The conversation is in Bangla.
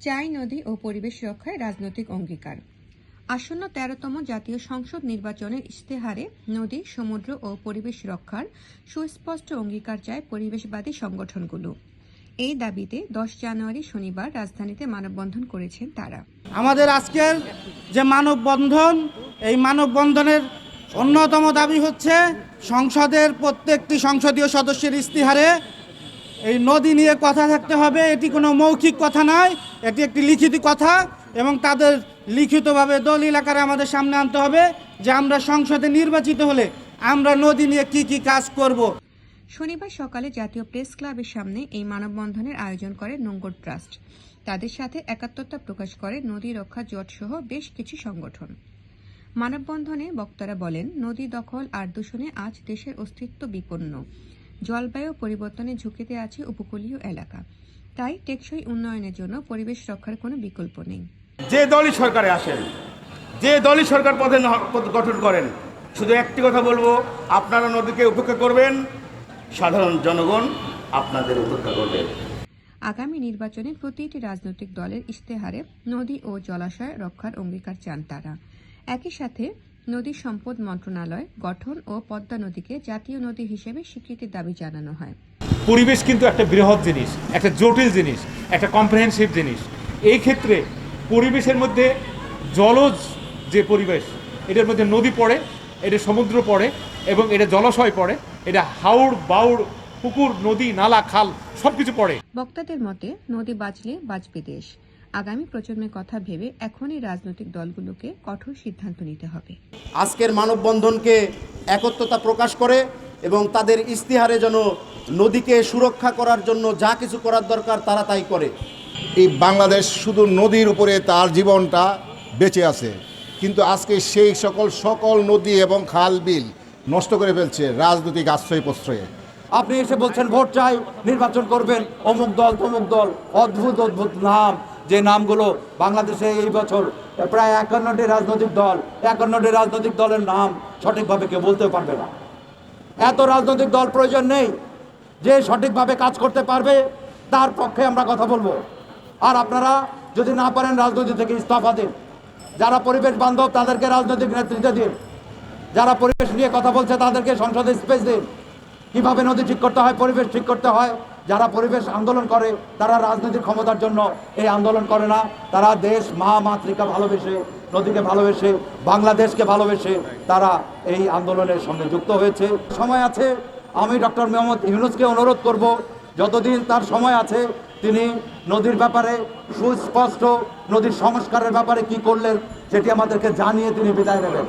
চাই নদী ও পরিবেশ রক্ষায় রাজনৈতিক অঙ্গীকার। আসন্ন 13তম জাতীয় সংসদ নির্বাচনের ইশতেহারে নদী, সমুদ্র ও পরিবেশ রক্ষার সুস্পষ্ট অঙ্গীকার চায় পরিবেশবাদী সংগঠনগুলো। এই দাবিতে 10 জানুয়ারি শনিবার রাজধানীতে মানববন্ধন করেছেন তারা। আমাদের আজকের যে মানববন্ধন, এই মানববন্ধনের অন্যতম দাবি হচ্ছে সংসদের প্রত্যেকটি সংসদীয় সদস্যের ইশতেহারে এই নদী নিয়ে কথা থাকতে হবে। এটি কোনো মৌখিক কথা নয়, এটি একটি লিখিত কথা এবং তাদের লিখিতভাবে দলিল আকারে আমাদের সামনে আনতে হবে যে আমরা সংসদে নির্বাচিত হলে আমরা নদী নিয়ে কি কি কাজ করব। শনিবার সকালে জাতীয় প্রেস ক্লাবের সামনে এই মানববন্ধনের আয়োজন করে নোঙ্গর ট্রাস্ট। তাদের সাথে একাত্মতা প্রকাশ করে নদী রক্ষা জোট সহ বেশ কিছু সংগঠন। মানববন্ধনে বক্তারা বলেন, নদী দখল আর দূষণে আজ দেশের অস্তিত্ব বিপন্ন। জলবায়ু পরিবর্তনের ঝুঁকিতে আছে উপকূলীয় এলাকা। তাই টেকসই উন্নয়নের জন্য পরিবেশ রক্ষার কোনো বিকল্প নেই। যে দলই সরকারে আসেন, যে দলই সরকার গঠন করেন, শুধু একটি কথা বলবো, আপনারা নদীকে উপেক্ষা করবেন, সাধারণ জনগণ আপনাদের উপেক্ষা করবেন। আগামী নির্বাচনে প্রতিটি রাজনৈতিক দলের ইশতেহারে নদী ও জলাশয় রক্ষার অঙ্গীকার চান তারা। একই সাথে নদী সম্পদ মন্ত্রণালয় গঠন ও পদ্মা নদীকে জাতীয় নদী হিসেবে স্বীকৃতির দাবি জানানো হয়। পরিবেশ কিন্তু একটা বৃহৎ জিনিস, একটা জটিল জিনিস, একটা কম্প্রিহেনসিভ জিনিস। এই ক্ষেত্রে পরিবেশের মধ্যে জলজ যে পরিবেশ, এটার মধ্যে নদী পড়ে, এটা সমুদ্র পড়ে এবং এটা জলাশয় পড়ে, এটা হাওড় বাউড় পুকুর নদী নালা খাল সব কিছু পড়ে। বক্তাদের মতে নদী বাঁচলে বাঁচবে দেশ। আগামী প্রজন্মের কথা ভেবে এখনই রাজনৈতিক দলগুলোকে কঠোর সিদ্ধান্ত নিতে হবে। আজকের মানববন্ধনকে একত্রতা প্রকাশ করে এবং তাদের ইশতেহারে যেন নদীকে সুরক্ষা করার জন্য যা কিছু করার দরকার তারা তাই করে। এই বাংলাদেশ শুধু নদীর উপরে তার জীবনটা বেঁচে আছে, কিন্তু আজকে সেই সকল নদী এবং খাল বিল নষ্ট করে ফেলছে রাজনৈতিক আশ্রয় প্রশ্রয়ে। আপনি এসে বলছেন ভোট চাই, নির্বাচন করবেন, অমুক দল তমুক দল, অদ্ভুত অদ্ভুত নাম, যে নামগুলো বাংলাদেশে এই বছর প্রায় 51টি রাজনৈতিক দলের নাম সঠিকভাবে কেউ বলতে পারবে না। এত রাজনৈতিক দল প্রয়োজন নেই, যে সঠিকভাবে কাজ করতে পারবে তার পক্ষে আমরা কথা বলবো। আর আপনারা যদি না পারেন রাজনীতি থেকে ইস্তফা দিন। যারা পরিবেশ বান্ধব তাদেরকে রাজনৈতিক নেতৃত্ব দিন। যারা পরিবেশ নিয়ে কথা বলছে তাদেরকে সংসদে স্পেস দিন। কিভাবে নদী ঠিক করতে হয়, পরিবেশ ঠিক করতে হয়। যারা পরিবেশ আন্দোলন করে তারা রাজনৈতিক ক্ষমতার জন্য এই আন্দোলন করে না, তারা দেশ মাতৃকা ভালোবেসে, নদীকে ভালোবেসে, বাংলাদেশকে ভালোবেসে তারা এই আন্দোলনের সঙ্গে যুক্ত হয়েছে। সময় আছে, আমি ডক্টর মোহাম্মদ ইউনূসকে অনুরোধ করব, যতদিন তার সময় আছে তিনি নদীর ব্যাপারে সুস্পষ্ট নদীর সংস্কারের ব্যাপারে কি করলেন সেটি আমাদেরকে জানিয়ে তিনি বিদায় নেবেন।